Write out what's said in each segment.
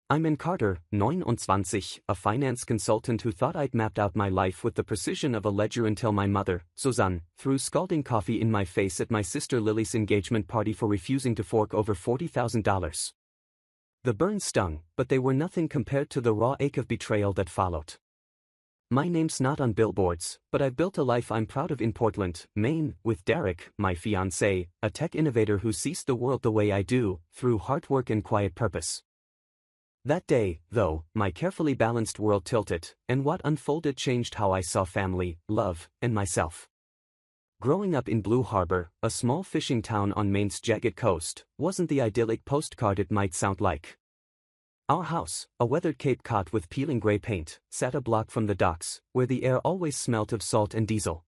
I'm in Carter, 29, a finance consultant who thought I'd mapped out my life with the precision of a ledger until my mother, Suzanne, threw scalding coffee in my face at my sister Lily's engagement party for refusing to fork over $40,000. The burn stung, but they were nothing compared to the raw ache of betrayal that followed. My name's not on billboards, but I've built a life I'm proud of in Portland, Maine, with Derek, my fiancé, a tech innovator who sees the world the way I do, through hard work and quiet purpose. That day, though, my carefully balanced world tilted, and what unfolded changed how I saw family, love, and myself. Growing up in Blue Harbor, a small fishing town on Maine's jagged coast, wasn't the idyllic postcard it might sound like. Our house, a weathered Cape Cod with peeling gray paint, sat a block from the docks, where the air always smelt of salt and diesel.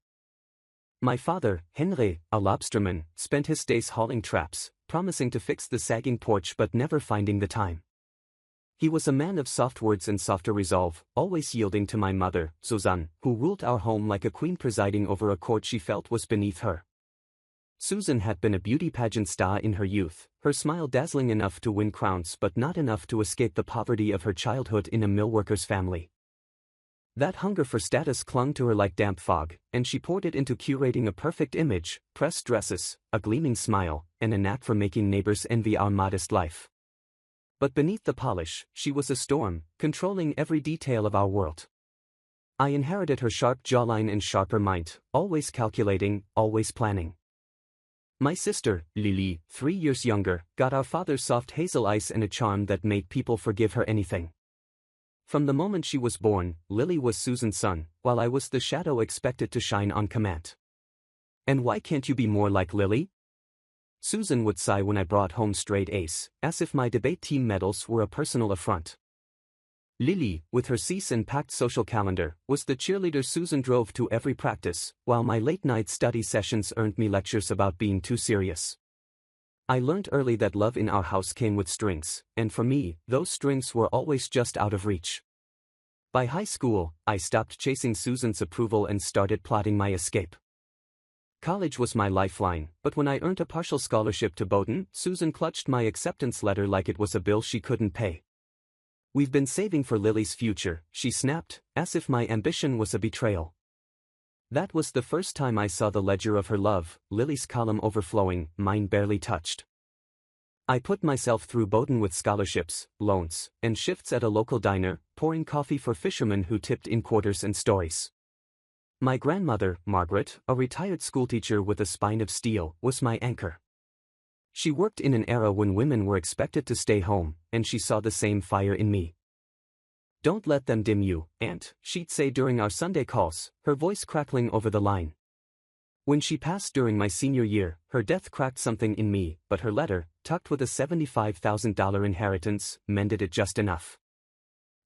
My father, Henry, a lobsterman, spent his days hauling traps, promising to fix the sagging porch but never finding the time. He was a man of soft words and softer resolve, always yielding to my mother, Suzanne, who ruled our home like a queen presiding over a court she felt was beneath her. Susan had been a beauty pageant star in her youth, her smile dazzling enough to win crowns but not enough to escape the poverty of her childhood in a millworker's family. That hunger for status clung to her like damp fog, and she poured it into curating a perfect image, pressed dresses, a gleaming smile, and a knack for making neighbors envy our modest life. But beneath the polish, she was a storm, controlling every detail of our world. I inherited her sharp jawline and sharper mind, always calculating, always planning. My sister, Lily, 3 years younger, got our father's soft hazel eyes and a charm that made people forgive her anything. From the moment she was born, Lily was Susan's sun, while I was the shadow expected to shine on command. And why can't you be more like Lily? Susan would sigh when I brought home straight A's, as if my debate team medals were a personal affront. Lily, with her season-packed social calendar, was the cheerleader Susan drove to every practice, while my late-night study sessions earned me lectures about being too serious. I learned early that love in our house came with strings, and for me, those strings were always just out of reach. By high school, I stopped chasing Susan's approval and started plotting my escape. College was my lifeline, but when I earned a partial scholarship to Bowdoin, Susan clutched my acceptance letter like it was a bill she couldn't pay. "We've been saving for Lily's future," she snapped, as if my ambition was a betrayal. That was the first time I saw the ledger of her love, Lily's column overflowing, mine barely touched. I put myself through Bowdoin with scholarships, loans, and shifts at a local diner, pouring coffee for fishermen who tipped in quarters and stories. My grandmother, Margaret, a retired schoolteacher with a spine of steel, was my anchor. She worked in an era when women were expected to stay home, and she saw the same fire in me. "Don't let them dim you, Aunt," she'd say during our Sunday calls, her voice crackling over the line. When she passed during my senior year, her death cracked something in me, but her letter, tucked with a $75,000 inheritance, mended it just enough.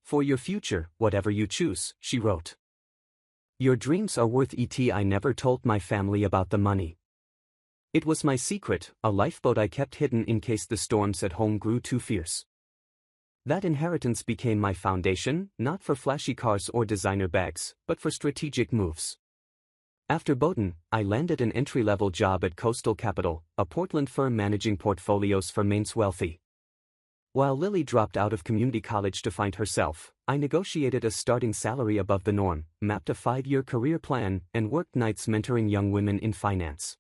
"For your future, whatever you choose," she wrote. "Your dreams are worth it. I never told my family about the money. It was my secret, a lifeboat I kept hidden in case the storms at home grew too fierce." That inheritance became my foundation, not for flashy cars or designer bags, but for strategic moves. After Bowdoin, I landed an entry-level job at Coastal Capital, a Portland firm managing portfolios for Maine's wealthy. While Lily dropped out of community college to find herself, I negotiated a starting salary above the norm, mapped a 5-year career plan, and worked nights mentoring young women in finance.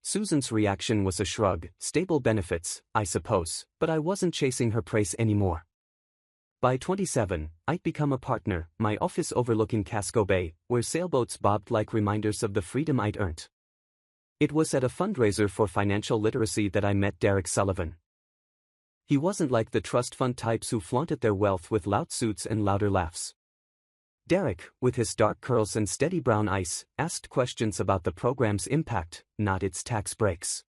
Susan's reaction was a shrug, stable benefits, I suppose, but I wasn't chasing her praise anymore. By 27, I'd become a partner, my office overlooking Casco Bay, where sailboats bobbed like reminders of the freedom I'd earned. It was at a fundraiser for financial literacy that I met Derek Sullivan. He wasn't like the trust fund types who flaunted their wealth with loud suits and louder laughs. Derek, with his dark curls and steady brown eyes, asked questions about the program's impact, not its tax breaks.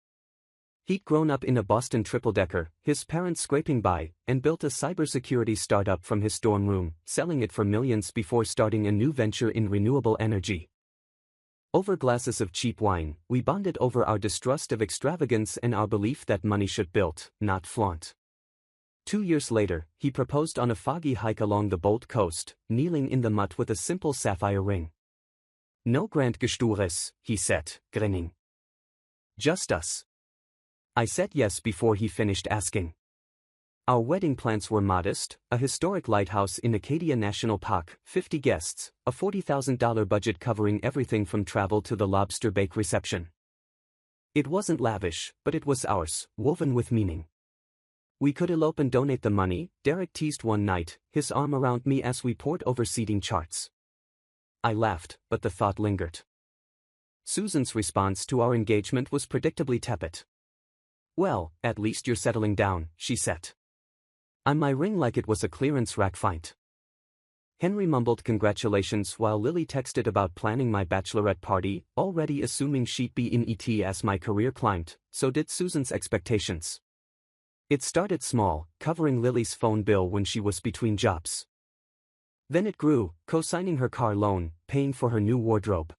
He'd grown up in a Boston triple-decker, his parents scraping by, and built a cybersecurity startup from his dorm room, selling it for millions before starting a new venture in renewable energy. Over glasses of cheap wine, we bonded over our distrust of extravagance and our belief that money should build, not flaunt. 2 years later, he proposed on a foggy hike along the Bold Coast, kneeling in the mud with a simple sapphire ring. "No grand gestures," he said, grinning. "Just us." I said yes before he finished asking. Our wedding plans were modest: a historic lighthouse in Acadia National Park, 50 guests, a $40,000 budget covering everything from travel to the lobster bake reception. It wasn't lavish, but it was ours, woven with meaning. We could elope and donate the money, Derek teased one night, his arm around me as we pored over seating charts. I laughed, but the thought lingered. Susan's response to our engagement was predictably tepid. "Well, at least you're settling down," she said. "I'm my ring like it was a clearance rack find." Henry mumbled congratulations while Lily texted about planning my bachelorette party, already assuming she'd be in ET as my career climbed. So did Susan's expectations. It started small, covering Lily's phone bill when she was between jobs. Then it grew, co-signing her car loan, paying for her new wardrobe.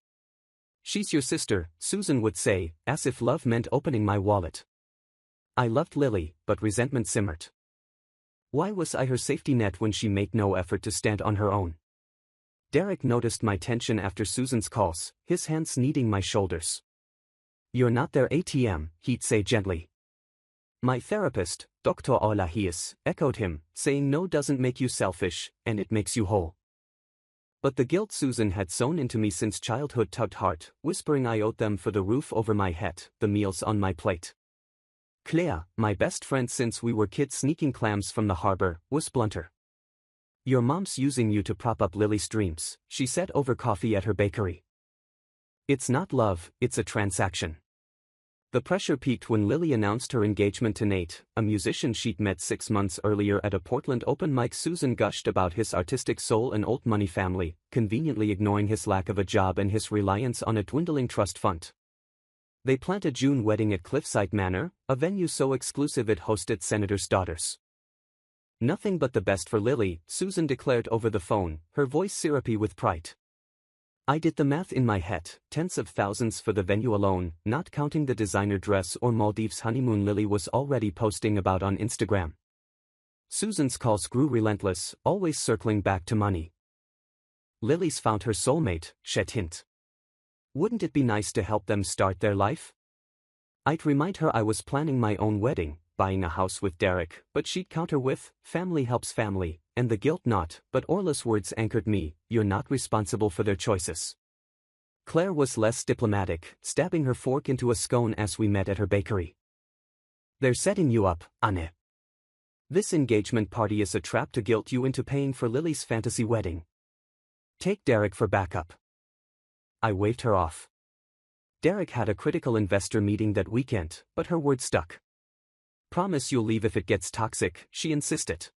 "She's your sister," Susan would say, as if love meant opening my wallet. I loved Lily, but resentment simmered. Why was I her safety net when she made no effort to stand on her own? Derek noticed my tension after Susan's calls, his hands kneading my shoulders. "You're not their ATM," he'd say gently. "My therapist, Dr. Olahius, echoed him, saying no doesn't make you selfish, and it makes you whole." But the guilt Susan had sown into me since childhood tugged hard, whispering I owed them for the roof over my head, the meals on my plate. Claire, my best friend since we were kids sneaking clams from the harbor, was blunter. "Your mom's using you to prop up Lily's dreams," she said over coffee at her bakery. "It's not love, it's a transaction." The pressure peaked when Lily announced her engagement to Nate, a musician she'd met 6 months earlier at a Portland open mic. Susan gushed about his artistic soul and old money family, conveniently ignoring his lack of a job and his reliance on a dwindling trust fund. They planned a June wedding at Cliffside Manor, a venue so exclusive it hosted senators' daughters. "Nothing but the best for Lily," Susan declared over the phone, her voice syrupy with pride. I did the math in my head, tens of thousands for the venue alone, not counting the designer dress or Maldives honeymoon Lily was already posting about on Instagram. Susan's calls grew relentless, always circling back to money. "Lily's found her soulmate," she'd hint. "Wouldn't it be nice to help them start their life?" I'd remind her I was planning my own wedding, buying a house with Derek, but she'd counter with, "Family helps family," and the guilt not, but Orla's words anchored me, "You're not responsible for their choices." Claire was less diplomatic, stabbing her fork into a scone as we met at her bakery. "They're setting you up, Anne. This engagement party is a trap to guilt you into paying for Lily's fantasy wedding. Take Derek for backup." I waved her off. Derek had a critical investor meeting that weekend, but her word stuck. "Promise you'll leave if it gets toxic," she insisted.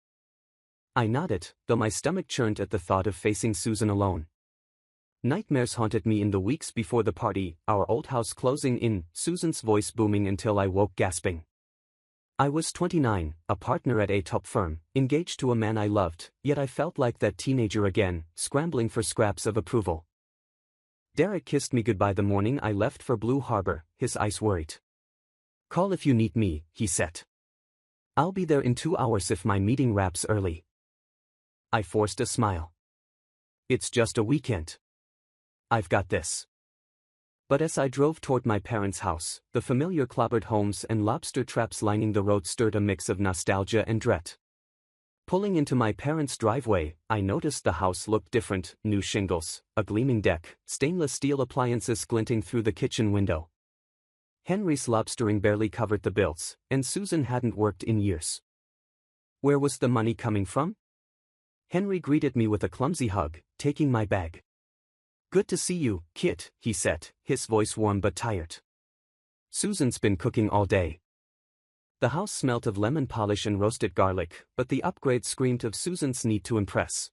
I nodded, though my stomach churned at the thought of facing Susan alone. Nightmares haunted me in the weeks before the party, our old house closing in, Susan's voice booming until I woke gasping. I was 29, a partner at a top firm, engaged to a man I loved, yet I felt like that teenager again, scrambling for scraps of approval. Derek kissed me goodbye the morning I left for Blue Harbor, his eyes worried. "Call if you need me," he said. "I'll be there in 2 hours if my meeting wraps early." I forced a smile. "It's just a weekend. I've got this." But as I drove toward my parents' house, the familiar clobbered homes and lobster traps lining the road stirred a mix of nostalgia and dread. Pulling into my parents' driveway, I noticed the house looked different: new shingles, a gleaming deck, stainless steel appliances glinting through the kitchen window. Henry's lobstering barely covered the bills, and Susan hadn't worked in years. Where was the money coming from? Henry greeted me with a clumsy hug, taking my bag. "Good to see you, Kit," he said, his voice warm but tired. "Susan's been cooking all day." The house smelt of lemon polish and roasted garlic, but the upgrade screamed of Susan's need to impress.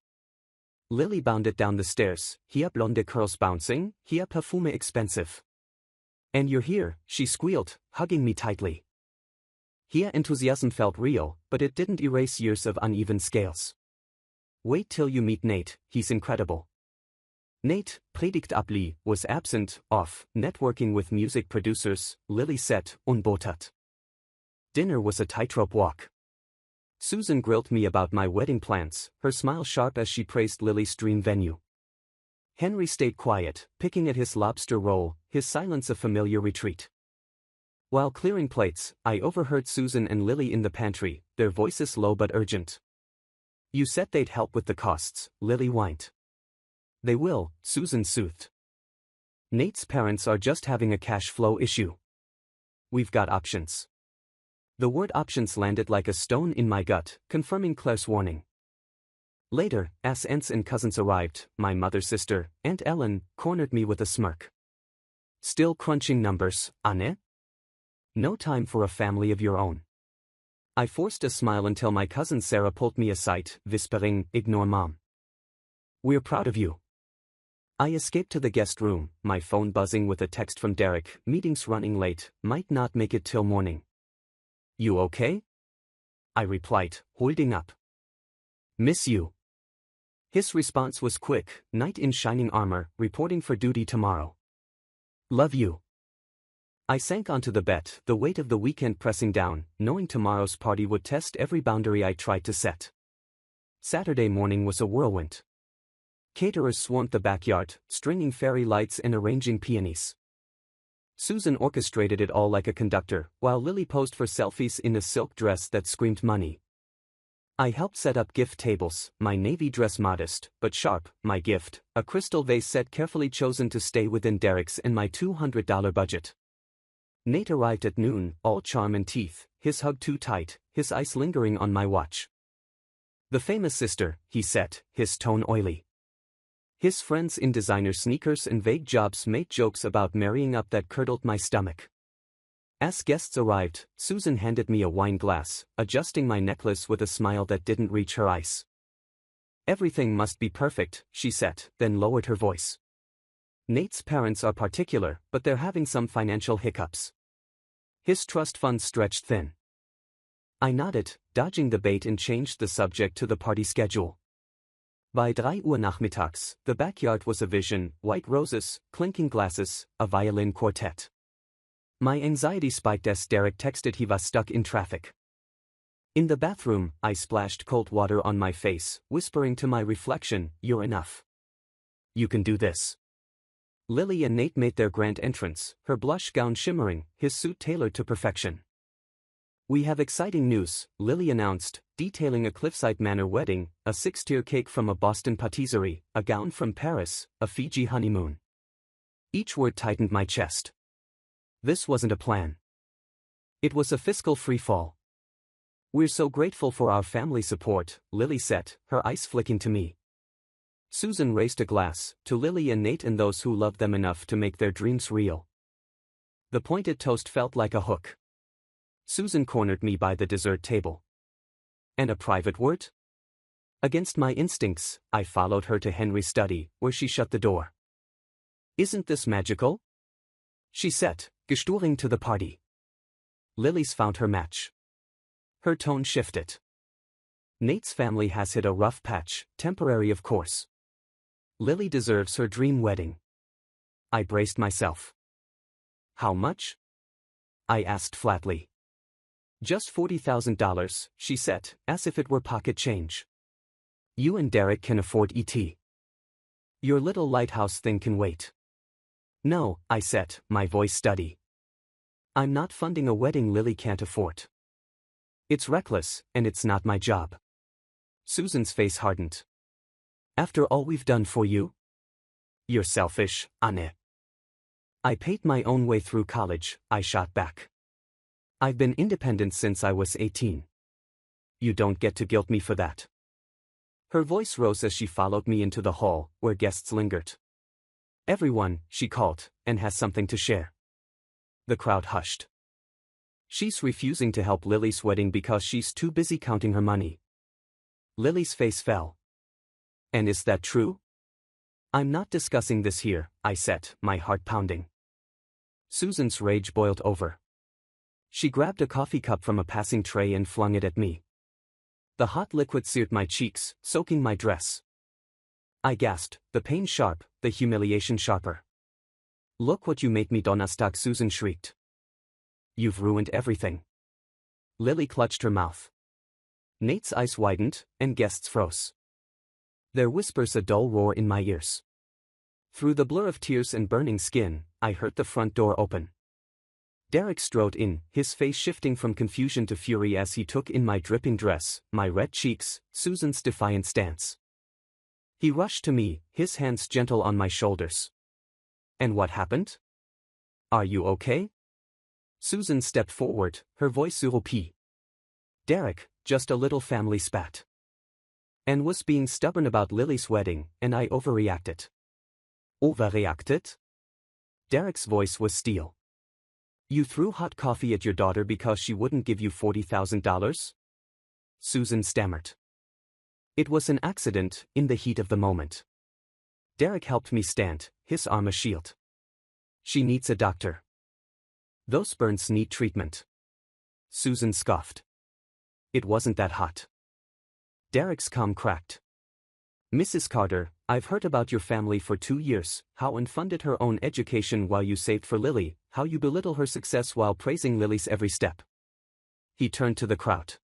Lily bounded down the stairs, "Hier blonde curls bouncing, hier perfume expensive." "And you're here," she squealed, hugging me tightly. Here enthusiasm felt real, but it didn't erase years of uneven scales. "Wait till you meet Nate, he's incredible." Nate, predictably, was absent, off, networking with music producers, Lily said, unbothered. Dinner was a tightrope walk. Susan grilled me about my wedding plans, her smile sharp as she praised Lily's dream venue. Henry stayed quiet, picking at his lobster roll, his silence a familiar retreat. While clearing plates, I overheard Susan and Lily in the pantry, their voices low but urgent. You said they'd help with the costs, Lily whined. They will, Susan soothed. Nate's parents are just having a cash flow issue. We've got options. The word options landed like a stone in my gut, confirming Claire's warning. Later, as aunts and cousins arrived, my mother's sister, Aunt Ellen, cornered me with a smirk. Still crunching numbers, Anne? No time for a family of your own. I forced a smile until my cousin Sarah pulled me aside, whispering, ignore mom. We're proud of you. I escaped to the guest room, my phone buzzing with a text from Derek, meetings running late, might not make it till morning. You okay? I replied, holding up. Miss you. His response was quick, knight in shining armor, reporting for duty tomorrow. Love you. I sank onto the bed, the weight of the weekend pressing down, knowing tomorrow's party would test every boundary I tried to set. Saturday morning was a whirlwind. Caterers swarmed the backyard, stringing fairy lights and arranging peonies. Susan orchestrated it all like a conductor, while Lily posed for selfies in a silk dress that screamed money. I helped set up gift tables, my navy dress modest, but sharp, my gift, a crystal vase set carefully chosen to stay within Derek's and my $200 budget. Nate arrived at noon, all charm and teeth, his hug too tight, his eyes lingering on my watch. The famous sister, he said, his tone oily. His friends in designer sneakers and vague jobs made jokes about marrying up that curdled my stomach. As guests arrived, Susan handed me a wine glass, adjusting my necklace with a smile that didn't reach her eyes. Everything must be perfect, she said, then lowered her voice. Nate's parents are particular, but they're having some financial hiccups. His trust funds stretched thin. I nodded, dodging the bait, and changed the subject to the party schedule. By 3 Uhr nachmittags, the backyard was a vision, white roses, clinking glasses, a violin quartet. My anxiety spiked as Derek texted he was stuck in traffic. In the bathroom, I splashed cold water on my face, whispering to my reflection, you're enough. You can do this. Lily and Nate made their grand entrance, her blush gown shimmering, his suit tailored to perfection. We have exciting news, Lily announced, detailing a Cliffside Manor wedding, a 6-tier cake from a Boston patisserie, a gown from Paris, a Fiji honeymoon. Each word tightened my chest. This wasn't a plan. It was a fiscal free-fall. We're so grateful for our family support, Lily said, her eyes flicking to me. Susan raised a glass, to Lily and Nate and those who loved them enough to make their dreams real. The pointed toast felt like a hook. Susan cornered me by the dessert table. And a private word? Against my instincts, I followed her to Henry's study, where she shut the door. Isn't this magical? She said, gesturing to the party. Lily's found her match. Her tone shifted. Nate's family has hit a rough patch, temporary of course. Lily deserves her dream wedding. I braced myself. How much? I asked flatly. Just $40,000, she said, as if it were pocket change. You and Derek can afford it. Your little lighthouse thing can wait. No, I said, my voice steady. I'm not funding a wedding Lily can't afford. It's reckless, and it's not my job. Susan's face hardened. After all we've done for you? You're selfish, Anne. I paid my own way through college, I shot back. I've been independent since I was 18. You don't get to guilt me for that. Her voice rose as she followed me into the hall, where guests lingered. Everyone, she called, and has something to share. The crowd hushed. She's refusing to help Lily's wedding because she's too busy counting her money. Lily's face fell. And is that true? I'm not discussing this here, I said, my heart pounding. Susan's rage boiled over. She grabbed a coffee cup from a passing tray and flung it at me. The hot liquid seared my cheeks, soaking my dress. I gasped, the pain sharp, the humiliation sharper. Look what you made me, Donnerstag, Susan shrieked. You've ruined everything. Lily clutched her mouth. Nate's eyes widened, and guests froze. Their whispers a dull roar in my ears. Through the blur of tears and burning skin, I heard the front door open. Derek strode in, his face shifting from confusion to fury as he took in my dripping dress, my red cheeks, Susan's defiant stance. He rushed to me, his hands gentle on my shoulders. And what happened? Are you okay? Susan stepped forward, her voice syrupy. Derek, just a little family spat. And was being stubborn about Lily's wedding, and I overreacted. Overreacted? Derek's voice was steel. You threw hot coffee at your daughter because she wouldn't give you $40,000? Susan stammered. It was an accident, in the heat of the moment. Derek helped me stand, his arm a shield. She needs a doctor. Those burns need treatment. Susan scoffed. It wasn't that hot. Derek's calm cracked. Mrs. Carter, I've heard about your family for 2 years, how Ann funded her own education while you saved for Lily, how you belittle her success while praising Lily's every step. He turned to the crowd.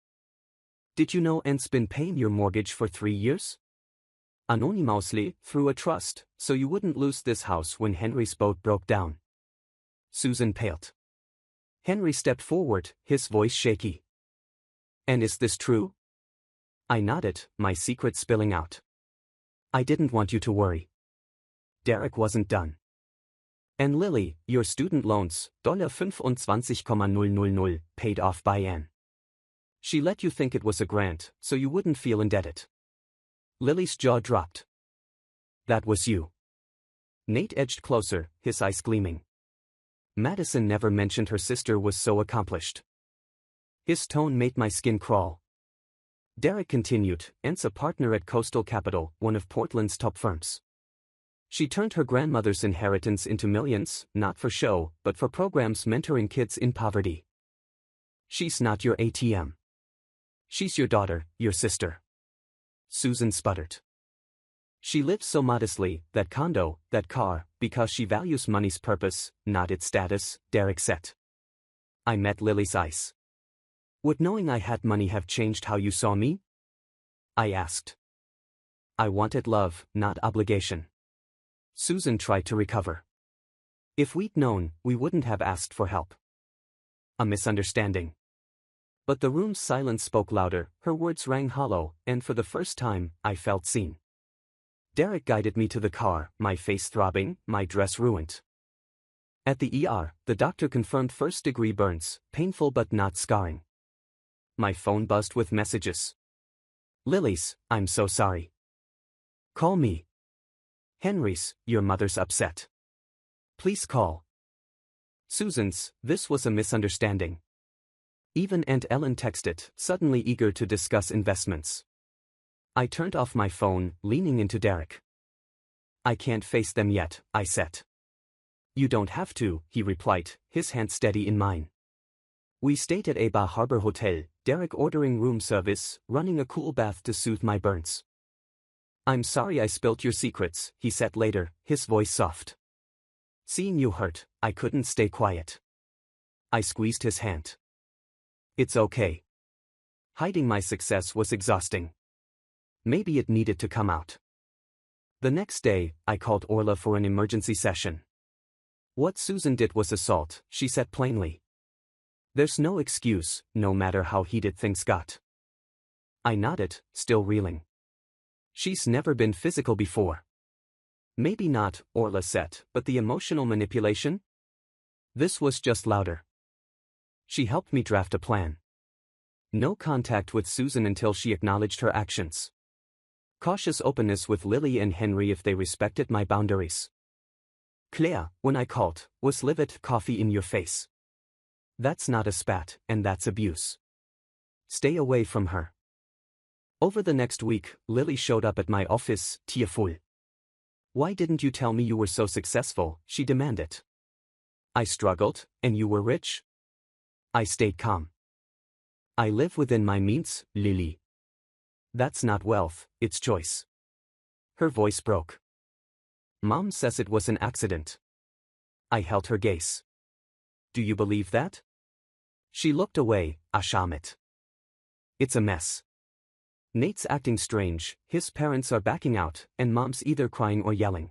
Did you know Ann's been paying your mortgage for 3 years? Anonymously, through a trust, so you wouldn't lose this house when Henry's boat broke down. Susan paled. Henry stepped forward, his voice shaky. And is this true? I nodded, my secret spilling out. I didn't want you to worry. Derek wasn't done. And Lily, your student loans, $25,000, paid off by Ann. She let you think it was a grant, so you wouldn't feel indebted. Lily's jaw dropped. That was you. Nate edged closer, his eyes gleaming. Madison never mentioned her sister was so accomplished. His tone made my skin crawl. Derek continued, Ann's a partner at Coastal Capital, one of Portland's top firms. She turned her grandmother's inheritance into millions, not for show, but for programs mentoring kids in poverty. She's not your ATM. She's your daughter, your sister. Susan sputtered. She lives so modestly, that condo, that car, because she values money's purpose, not its status, Derek said. I met Lily's eyes. Would knowing I had money have changed how you saw me? I asked. I wanted love, not obligation. Susan tried to recover. If we'd known, we wouldn't have asked for help. A misunderstanding. But the room's silence spoke louder, her words rang hollow, and for the first time, I felt seen. Derek guided me to the car, my face throbbing, my dress ruined. At the ER, the doctor confirmed first-degree burns, painful but not scarring. My phone buzzed with messages. Lily's, I'm so sorry. Call me. Henry's, your mother's upset. Please call. Susan's, this was a misunderstanding. Even Aunt Ellen texted, suddenly eager to discuss investments. I turned off my phone, leaning into Derek. I can't face them yet, I said. You don't have to, he replied, his hand steady in mine. We stayed at a Bar Harbor hotel, Derek ordering room service, running a cool bath to soothe my burns. I'm sorry I spilt your secrets, he said later, his voice soft. Seeing you hurt, I couldn't stay quiet. I squeezed his hand. It's okay. Hiding my success was exhausting. Maybe it needed to come out. The next day, I called Orla for an emergency session. What Susan did was assault, she said plainly. There's no excuse, no matter how heated things got. I nodded, still reeling. She's never been physical before. Maybe not, Orla said, but the emotional manipulation? This was just louder. She helped me draft a plan. No contact with Susan until she acknowledged her actions. Cautious openness with Lily and Henry if they respected my boundaries. Claire, when I called, was livid, coffee in your face. That's not a spat, and that's abuse. Stay away from her. Over the next week, Lily showed up at my office, tearful. Why didn't you tell me you were so successful, she demanded. I struggled, and you were rich? I stayed calm. I live within my means, Lily. That's not wealth, it's choice. Her voice broke. Mom says it was an accident. I held her gaze. Do you believe that? She looked away, ashamed. It's a mess. Nate's acting strange, his parents are backing out, and Mom's either crying or yelling.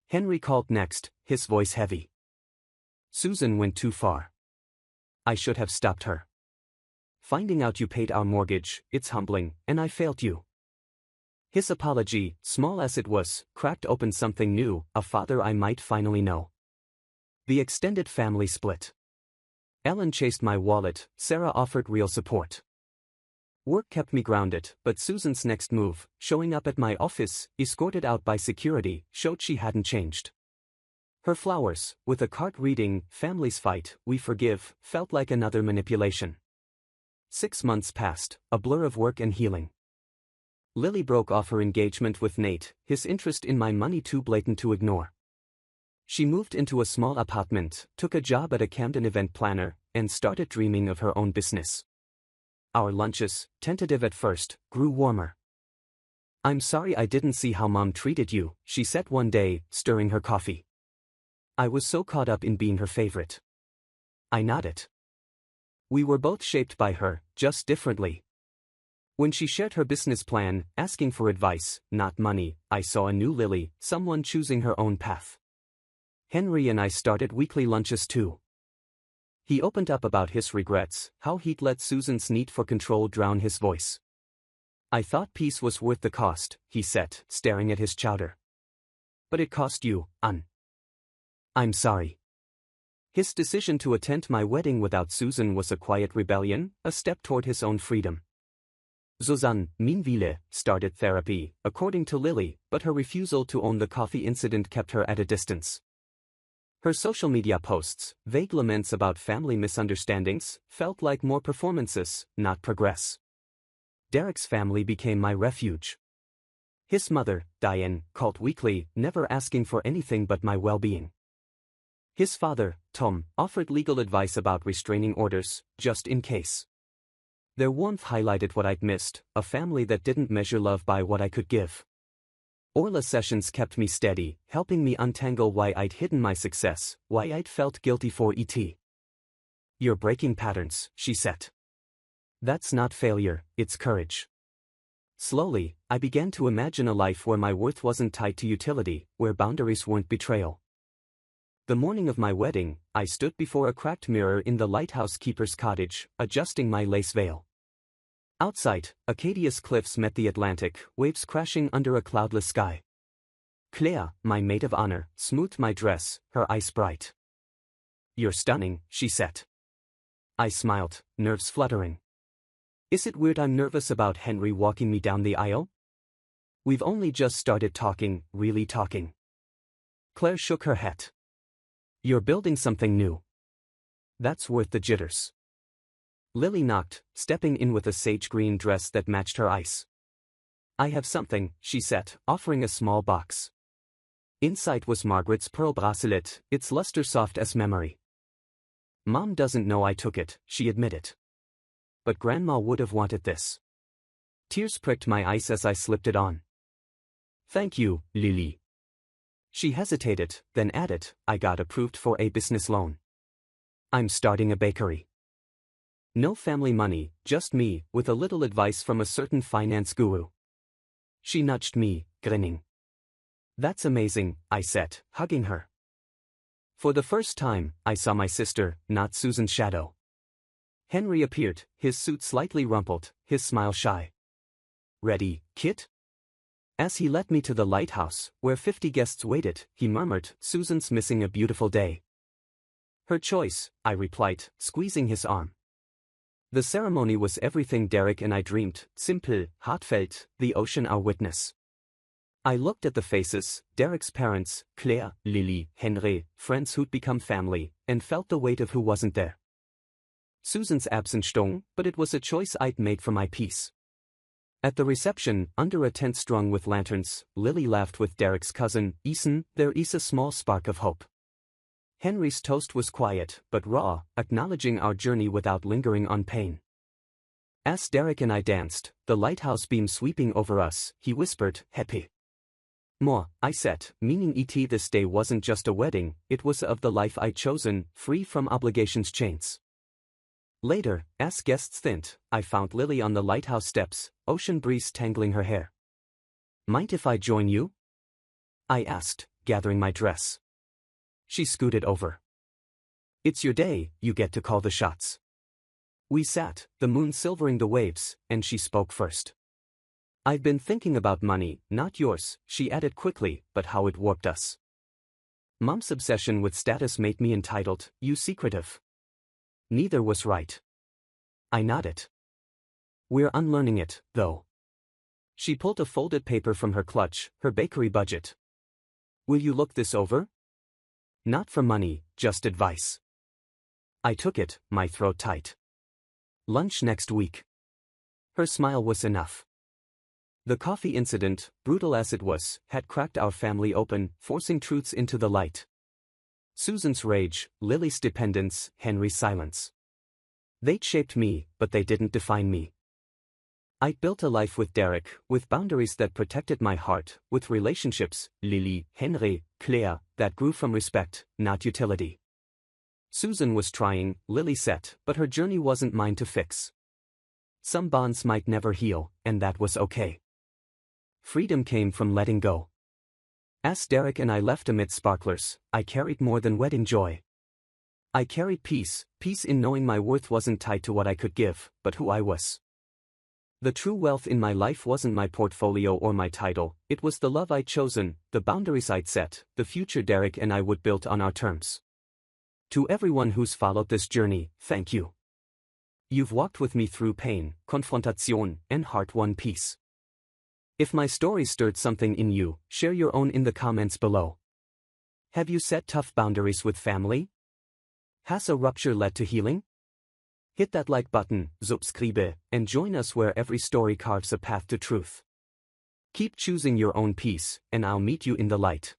Henry called next, his voice heavy. Susan went too far. I should have stopped her. Finding out you paid our mortgage, it's humbling, and I failed you. His apology, small as it was, cracked open something new, a father I might finally know. The extended family split. Ellen chased my wallet, Sarah offered real support. Work kept me grounded, but Susan's next move, showing up at my office, escorted out by security, showed she hadn't changed. Her flowers, with a card reading, "Families fight, we forgive," felt like another manipulation. 6 months passed, a blur of work and healing. Lily broke off her engagement with Nate, his interest in my money too blatant to ignore. She moved into a small apartment, took a job at a Camden event planner, and started dreaming of her own business. Our lunches, tentative at first, grew warmer. "I'm sorry I didn't see how Mom treated you," she said one day, stirring her coffee. I was so caught up in being her favorite. I nodded. We were both shaped by her, just differently. When she shared her business plan, asking for advice, not money, I saw a new Lily, someone choosing her own path. Henry and I started weekly lunches too. He opened up about his regrets, how he'd let Susan's need for control drown his voice. "I thought peace was worth the cost," he said, staring at his chowder. "But it cost you, Ann." "I'm sorry." His decision to attend my wedding without Susan was a quiet rebellion, a step toward his own freedom. Susan, min Wille, started therapy, according to Lily, but her refusal to own the coffee incident kept her at a distance. Her social media posts, vague laments about family misunderstandings, felt like more performances, not progress. Derek's family became my refuge. His mother, Diane, called weekly, never asking for anything but my well-being. His father, Tom, offered legal advice about restraining orders, just in case. Their warmth highlighted what I'd missed, a family that didn't measure love by what I could give. Orla sessions kept me steady, helping me untangle why I'd hidden my success, why I'd felt guilty for it. "You're breaking patterns," she said. "That's not failure, it's courage." Slowly, I began to imagine a life where my worth wasn't tied to utility, where boundaries weren't betrayal. The morning of my wedding, I stood before a cracked mirror in the lighthouse keeper's cottage, adjusting my lace veil. Outside, Acadia's cliffs met the Atlantic, waves crashing under a cloudless sky. Claire, my maid of honor, smoothed my dress, her eyes bright. "You're stunning," she said. I smiled, nerves fluttering. "Is it weird I'm nervous about Henry walking me down the aisle? We've only just started talking, really talking." Claire shook her head. "You're building something new. That's worth the jitters." Lily knocked, stepping in with a sage green dress that matched her ice. "I have something," she said, offering a small box. Inside was Margaret's pearl bracelet, its luster soft as memory. "Mom doesn't know I took it," she admitted. "But Grandma would have wanted this." Tears pricked my eyes as I slipped it on. "Thank you, Lily." She hesitated, then added, "I got approved for a business loan. I'm starting a bakery. No family money, just me, with a little advice from a certain finance guru." She nudged me, grinning. "That's amazing," I said, hugging her. For the first time, I saw my sister, not Susan's shadow. Henry appeared, his suit slightly rumpled, his smile shy. "Ready, kid?" As he led me to the lighthouse, where 50 guests waited, he murmured, "Susan's missing a beautiful day." "Her choice," I replied, squeezing his arm. The ceremony was everything Derek and I dreamed, simple, heartfelt, the ocean our witness. I looked at the faces, Derek's parents, Claire, Lily, Henry, friends who'd become family, and felt the weight of who wasn't there. Susan's absence stung, but it was a choice I'd made for my peace. At the reception, under a tent strung with lanterns, Lily laughed with Derek's cousin, heißen, "There is a small spark of hope." Henry's toast was quiet, but raw, acknowledging our journey without lingering on pain. As Derek and I danced, the lighthouse beam sweeping over us, he whispered, "Happy." "More," I said, meaning this day wasn't just a wedding, it was of the life I'd chosen, free from obligations' chains. Later, as guests thinned, I found Lily on the lighthouse steps, ocean breeze tangling her hair. "Mind if I join you?" I asked, gathering my dress. She scooted over. It's your day, you get to call the shots. We sat, the moon silvering the waves, and she spoke first. I've been thinking about money, not yours, she added quickly, but how it warped us. Mom's obsession with status made me entitled, you secretive. Neither was right. I nodded. We're unlearning it, though. She pulled a folded paper from her clutch, her bakery budget. Will you look this over? Not for money, just advice. I took it, my throat tight. Lunch next week. Her smile was enough. The coffee incident, brutal as it was, had cracked our family open, forcing truths into the light. Susan's rage, Lily's dependence, Henry's silence. They'd shaped me, but they didn't define me. I'd built a life with Derek, with boundaries that protected my heart, with relationships, Lily, Henry, Claire, that grew from respect, not utility. Susan was trying, Lily said, but her journey wasn't mine to fix. Some bonds might never heal, and that was okay. Freedom came from letting go. As Derek and I left amid sparklers, I carried more than wedding joy. I carried peace, peace in knowing my worth wasn't tied to what I could give, but who I was. The true wealth in my life wasn't my portfolio or my title, it was the love I'd chosen, the boundaries I'd set, the future Derek and I would build on our terms. To everyone who's followed this journey, thank you. You've walked with me through pain, confrontation, and heart-won peace. If my story stirred something in you, share your own in the comments below. Have you set tough boundaries with family? Has a rupture led to healing? Hit that like button, subscribe, and join us where every story carves a path to truth. Keep choosing your own peace, and I'll meet you in the light.